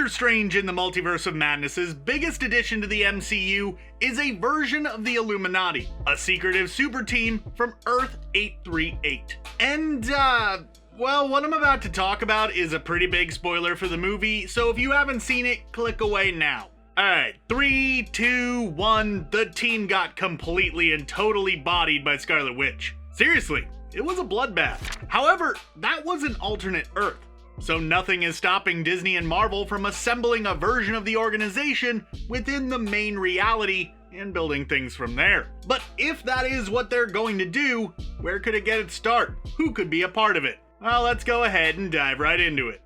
Doctor Strange in the Multiverse of Madness's biggest addition to the MCU is a version of the Illuminati, a secretive super team from Earth 838. And, well, what I'm about to talk about is a pretty big spoiler for the movie, so if you haven't seen it, click away now. Alright, 3, 2, 1, the team got completely and totally bodied by Scarlet Witch. Seriously, it was a bloodbath. However, that was an alternate Earth, so nothing is stopping Disney and Marvel from assembling a version of the organization within the main reality and building things from there. But if that is what they're going to do, where could it get its start? Who could be a part of it? Well, let's go ahead and dive right into it.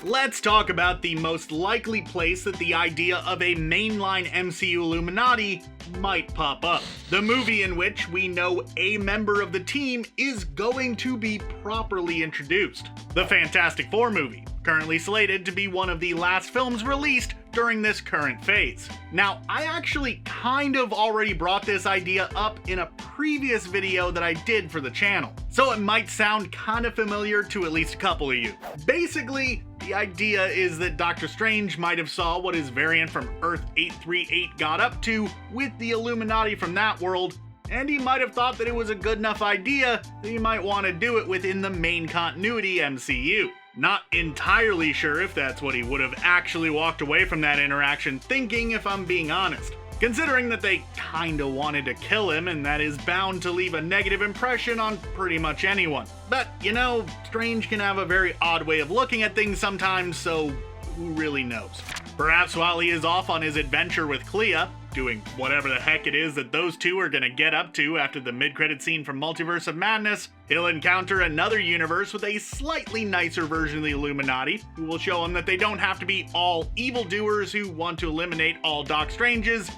Let's talk about the most likely place that the idea of a mainline MCU Illuminati might pop up. The movie in which we know a member of the team is going to be properly introduced. The Fantastic Four movie, currently slated to be one of the last films released during this current phase. Now, I actually kind of already brought this idea up in a previous video that I did for the channel, so it might sound kind of familiar to at least a couple of you. Basically, the idea is that Doctor Strange might have saw what his variant from Earth 838 got up to with the Illuminati from that world, and he might have thought that it was a good enough idea that he might want to do it within the main continuity MCU. Not entirely sure if that's what he would have actually walked away from that interaction thinking, if I'm being honest. Considering that they kinda wanted to kill him, and that is bound to leave a negative impression on pretty much anyone. But, you know, Strange can have a very odd way of looking at things sometimes, so who really knows? Perhaps while he is off on his adventure with Clea, doing whatever the heck it is that those two are gonna get up to after the mid-credit scene from Multiverse of Madness, he'll encounter another universe with a slightly nicer version of the Illuminati, who will show him that they don't have to be all evildoers who want to eliminate all Doc Stranges,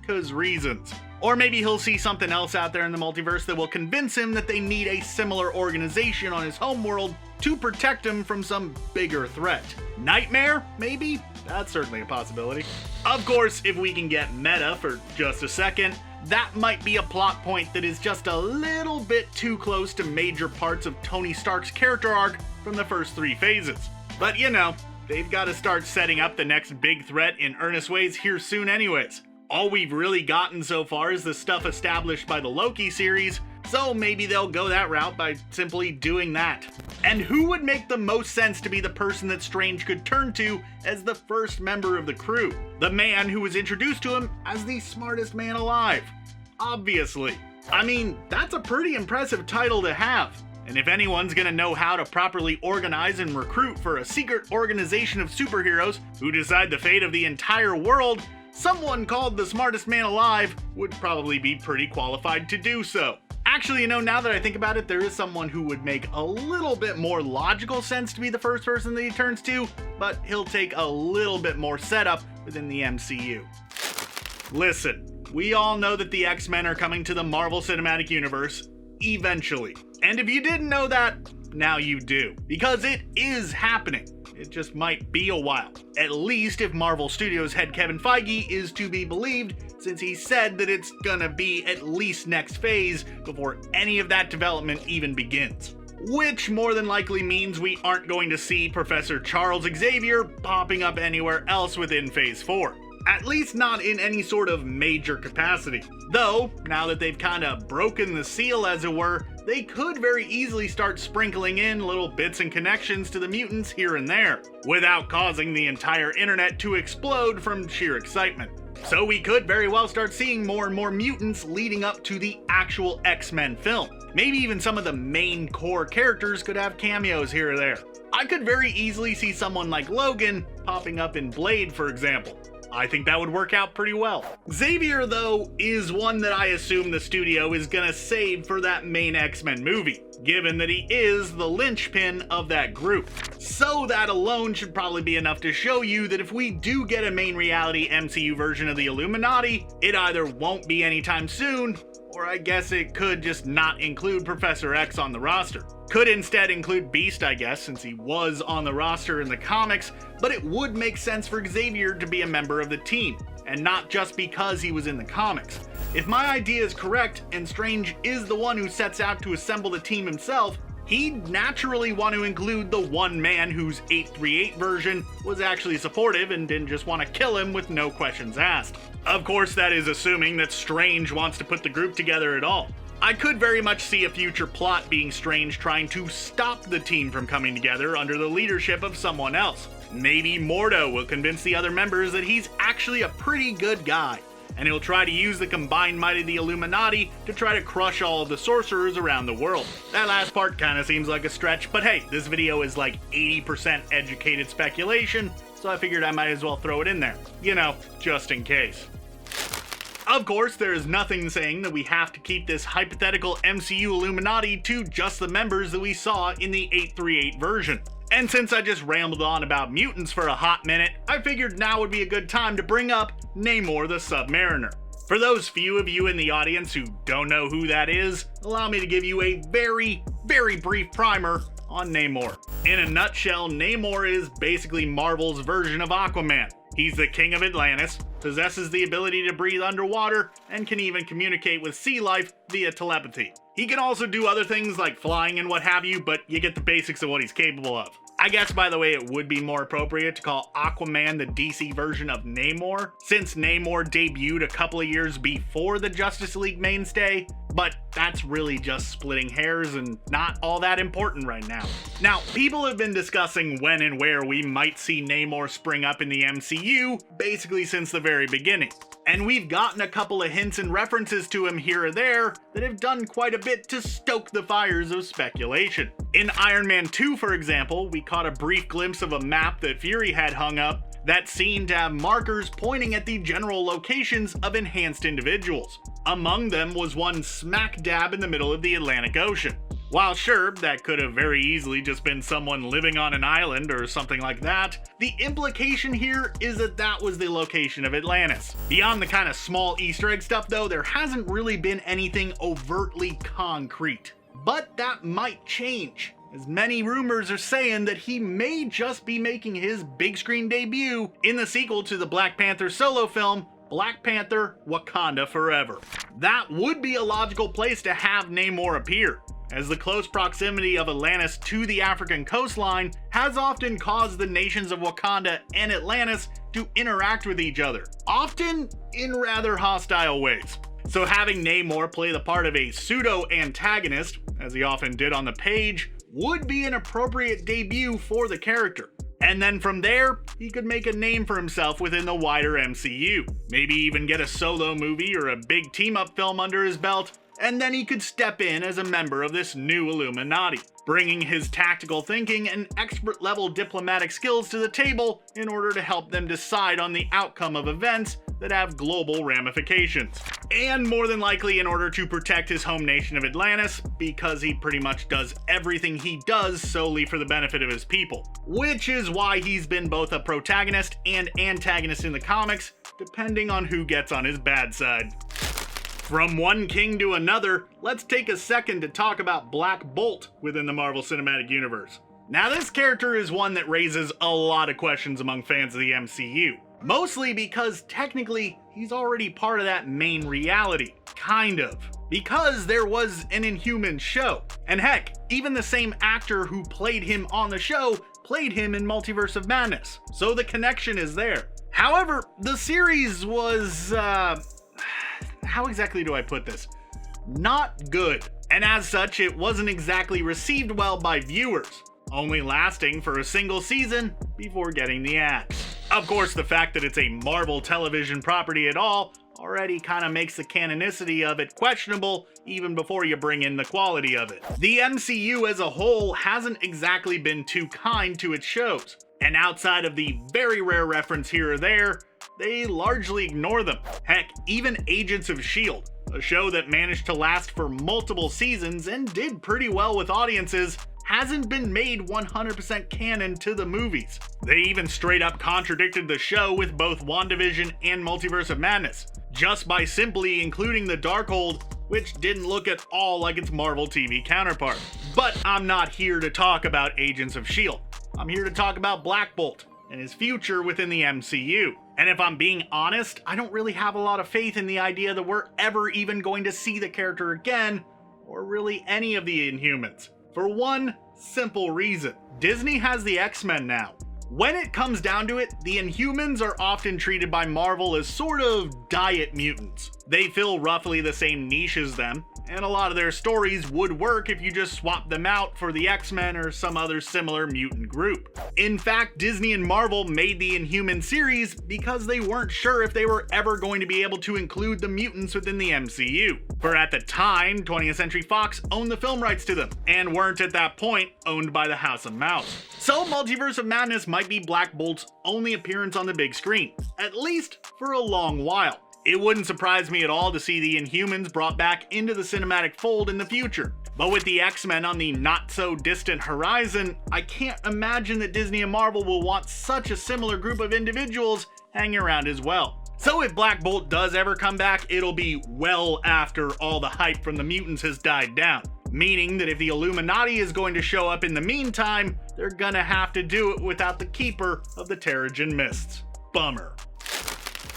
'cause reasons. Or maybe he'll see something else out there in the multiverse that will convince him that they need a similar organization on his homeworld to protect him from some bigger threat. Nightmare, maybe? That's certainly a possibility. Of course, if we can get meta for just a second, that might be a plot point that is just a little bit too close to major parts of Tony Stark's character arc from the first 3 phases. But you know, they've got to start setting up the next big threat in earnest ways here soon anyways. All we've really gotten so far is the stuff established by the Loki series, so maybe they'll go that route by simply doing that. And who would make the most sense to be the person that Strange could turn to as the first member of the crew? The man who was introduced to him as the smartest man alive. Obviously. I mean, that's a pretty impressive title to have. And if anyone's gonna know how to properly organize and recruit for a secret organization of superheroes who decide the fate of the entire world, someone called the smartest man alive would probably be pretty qualified to do so. Actually, you know, now that I think about it, there is someone who would make a little bit more logical sense to be the first person that he turns to, but he'll take a little bit more setup within the MCU. Listen, we all know that the X-Men are coming to the Marvel Cinematic Universe eventually. And if you didn't know that, now you do, because it is happening. It just might be a while. At least if Marvel Studios head Kevin Feige is to be believed, since he said that it's gonna be at least next phase before any of that development even begins. Which more than likely means we aren't going to see Professor Charles Xavier popping up anywhere else within Phase 4. At least not in any sort of major capacity. Though, now that they've kinda broken the seal as it were, they could very easily start sprinkling in little bits and connections to the mutants here and there, without causing the entire internet to explode from sheer excitement. So we could very well start seeing more and more mutants leading up to the actual X-Men film. Maybe even some of the main core characters could have cameos here or there. I could very easily see someone like Logan popping up in Blade, for example. I think that would work out pretty well. Xavier, though, is one that I assume the studio is gonna save for that main X-Men movie, given that he is the linchpin of that group. So that alone should probably be enough to show you that if we do get a main reality MCU version of the Illuminati, it either won't be anytime soon, or I guess it could just not include Professor X on the roster. Could instead include Beast, I guess, since he was on the roster in the comics, but it would make sense for Xavier to be a member of the team, and not just because he was in the comics. If my idea is correct, and Strange is the one who sets out to assemble the team himself, he'd naturally want to include the one man whose 838 version was actually supportive and didn't just want to kill him with no questions asked. Of course, that is assuming that Strange wants to put the group together at all. I could very much see a future plot being Strange trying to stop the team from coming together under the leadership of someone else. Maybe Mordo will convince the other members that he's actually a pretty good guy, and he'll try to use the combined might of the Illuminati to try to crush all of the sorcerers around the world. That last part kinda seems like a stretch, but hey, this video is like 80% educated speculation, so I figured I might as well throw it in there. You know, just in case. Of course, there is nothing saying that we have to keep this hypothetical MCU Illuminati to just the members that we saw in the 838 version. And since I just rambled on about mutants for a hot minute, I figured now would be a good time to bring up Namor the Submariner. For those few of you in the audience who don't know who that is, allow me to give you a very, very brief primer on Namor. In a nutshell, Namor is basically Marvel's version of Aquaman. He's the king of Atlantis, possesses the ability to breathe underwater, and can even communicate with sea life via telepathy. He can also do other things like flying and what have you, but you get the basics of what he's capable of. I guess, by the way, it would be more appropriate to call Aquaman the DC version of Namor, since Namor debuted a couple of years before the Justice League mainstay, but that's really just splitting hairs and not all that important right now. Now, people have been discussing when and where we might see Namor spring up in the MCU, basically since the very beginning. And we've gotten a couple of hints and references to him here or there that have done quite a bit to stoke the fires of speculation. In Iron Man 2, for example, we caught a brief glimpse of a map that Fury had hung up that seemed to have markers pointing at the general locations of enhanced individuals. Among them was one smack dab in the middle of the Atlantic Ocean. While sure, that could have very easily just been someone living on an island or something like that, the implication here is that that was the location of Atlantis. Beyond the kind of small Easter egg stuff though, there hasn't really been anything overtly concrete. But that might change, as many rumors are saying that he may just be making his big screen debut in the sequel to the Black Panther solo film, Black Panther: Wakanda Forever. That would be a logical place to have Namor appear, as the close proximity of Atlantis to the African coastline has often caused the nations of Wakanda and Atlantis to interact with each other, often in rather hostile ways. So having Namor play the part of a pseudo-antagonist, as he often did on the page, would be an appropriate debut for the character. And then from there, he could make a name for himself within the wider MCU. Maybe even get a solo movie or a big team-up film under his belt, and then he could step in as a member of this new Illuminati, bringing his tactical thinking and expert-level diplomatic skills to the table in order to help them decide on the outcome of events that have global ramifications. And more than likely in order to protect his home nation of Atlantis, because he pretty much does everything he does solely for the benefit of his people. Which is why he's been both a protagonist and antagonist in the comics, depending on who gets on his bad side. From one king to another, let's take a second to talk about Black Bolt within the Marvel Cinematic Universe. Now, this character is one that raises a lot of questions among fans of the MCU. Mostly because technically, he's already part of that main reality. Kind of. Because there was an Inhuman show. And heck, even the same actor who played him on the show played him in Multiverse of Madness. So the connection is there. However, the series was, how exactly do I put this? Not good. And as such, it wasn't exactly received well by viewers, only lasting for a single season before getting the axe. Of course, the fact that it's a Marvel television property at all already kind of makes the canonicity of it questionable even before you bring in the quality of it. The MCU as a whole hasn't exactly been too kind to its shows, and outside of the very rare reference here or there, they largely ignore them. Heck, even Agents of S.H.I.E.L.D., a show that managed to last for multiple seasons and did pretty well with audiences, hasn't been made 100% canon to the movies. They even straight up contradicted the show with both WandaVision and Multiverse of Madness, just by simply including the Darkhold, which didn't look at all like its Marvel TV counterpart. But I'm not here to talk about Agents of S.H.I.E.L.D. I'm here to talk about Black Bolt and his future within the MCU. And if I'm being honest, I don't really have a lot of faith in the idea that we're ever even going to see the character again, or really any of the Inhumans. for one simple reason. Disney has the X-Men now. When it comes down to it, the Inhumans are often treated by Marvel as sort of diet mutants. They fill roughly the same niche as them, and a lot of their stories would work if you just swap them out for the X-Men or some other similar mutant group. In fact, Disney and Marvel made the Inhuman series because they weren't sure if they were ever going to be able to include the mutants within the MCU. For at the time, 20th Century Fox owned the film rights to them, and weren't at that point owned by the House of Mouse. So Multiverse of Madness might be Black Bolt's only appearance on the big screen, at least for a long while. It wouldn't surprise me at all to see the Inhumans brought back into the cinematic fold in the future. But with the X-Men on the not-so-distant horizon, I can't imagine that Disney and Marvel will want such a similar group of individuals hanging around as well. So if Black Bolt does ever come back, it'll be well after all the hype from the mutants has died down. Meaning that if the Illuminati is going to show up in the meantime, they're gonna have to do it without the keeper of the Terrigen Mists. Bummer.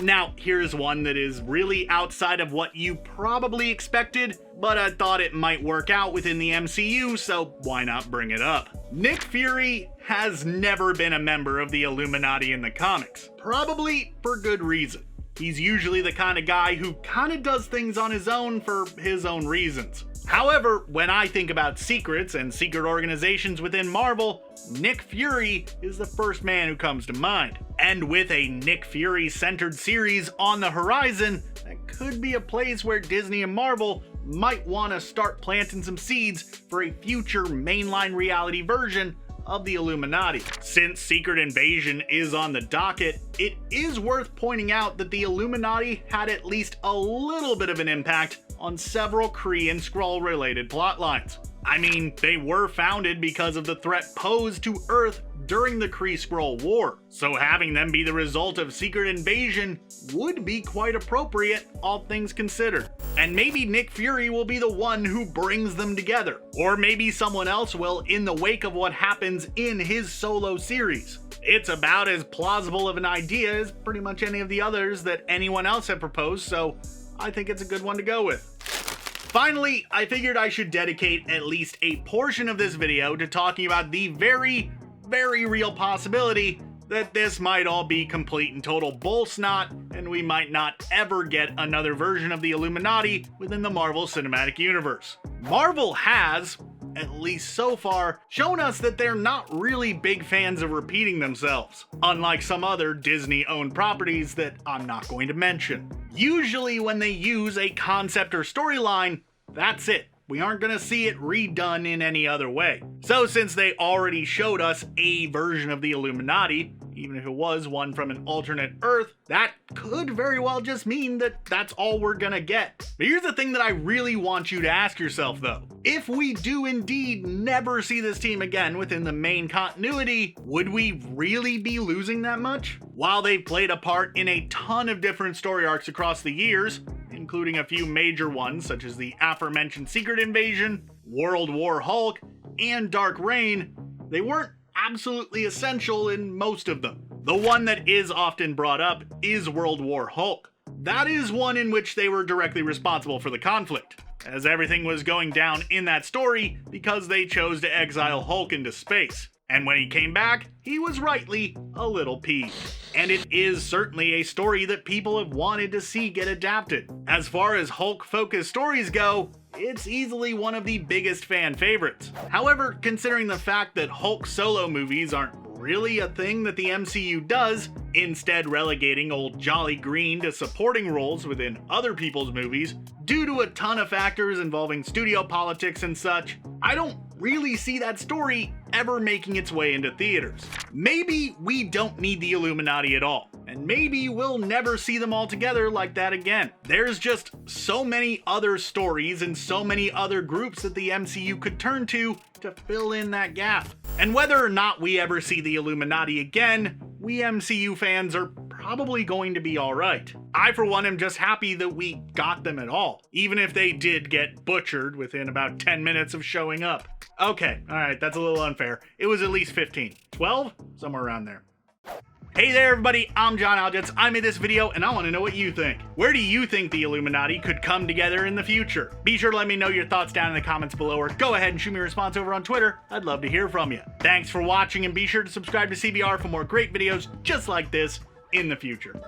Now, here's one that is really outside of what you probably expected, but I thought it might work out within the MCU, so why not bring it up? Nick Fury has never been a member of the Illuminati in the comics, probably for good reason. He's usually the kind of guy who kind of does things on his own for his own reasons. However, when I think about secrets and secret organizations within Marvel, Nick Fury is the first man who comes to mind. And with a Nick Fury-centered series on the horizon, that could be a place where Disney and Marvel might want to start planting some seeds for a future mainline reality version of the Illuminati. Since Secret Invasion is on the docket, it is worth pointing out that the Illuminati had at least a little bit of an impact on several Kree and Skrull related plotlines. I mean, they were founded because of the threat posed to Earth during the Kree-Skrull War, so having them be the result of Secret Invasion would be quite appropriate, all things considered. And maybe Nick Fury will be the one who brings them together, or maybe someone else will in the wake of what happens in his solo series. It's about as plausible of an idea as pretty much any of the others that anyone else had proposed, so I think it's a good one to go with. Finally, I figured I should dedicate at least a portion of this video to talking about the very real possibility that this might all be complete and total bull snot, and we might not ever get another version of the Illuminati within the Marvel Cinematic Universe. Marvel has, at least so far, shown us that they're not really big fans of repeating themselves, unlike some other Disney-owned properties that I'm not going to mention. Usually when they use a concept or storyline, that's it. We aren't going to see it redone in any other way. So since they already showed us a version of the Illuminati, even if it was one from an alternate Earth, that could very well just mean that that's all we're gonna get. But here's the thing that I really want you to ask yourself though. If we do indeed never see this team again within the main continuity, would we really be losing that much? While they've played a part in a ton of different story arcs across the years, including a few major ones such as the aforementioned Secret Invasion, World War Hulk, and Dark Reign, they weren't absolutely essential in most of them. The one that is often brought up is World War Hulk. That is one in which they were directly responsible for the conflict, as everything was going down in that story because they chose to exile Hulk into space. And when he came back, he was rightly a little peeved. And it is certainly a story that people have wanted to see get adapted. As far as Hulk-focused stories go, it's easily one of the biggest fan favorites. However, considering the fact that Hulk solo movies aren't really a thing that the MCU does, instead relegating old Jolly Green to supporting roles within other people's movies, due to a ton of factors involving studio politics and such, I don't really see that story ever making its way into theaters. Maybe we don't need the Illuminati at all, and maybe we'll never see them all together like that again. There's just so many other stories and so many other groups that the MCU could turn to fill in that gap. And whether or not we ever see the Illuminati again, we MCU fans are probably going to be alright. I for one am just happy that we got them at all, even if they did get butchered within about 10 minutes of showing up. Okay, alright, that's a little unfair. It was at least 15. 12? Somewhere around there. Hey there everybody, I'm John Aljets. I made this video and I want to know what you think. Where do you think the Illuminati could come together in the future? Be sure to let me know your thoughts down in the comments below, or go ahead and shoot me a response over on Twitter. I'd love to hear from you. Thanks for watching, and be sure to subscribe to CBR for more great videos just like this in the future.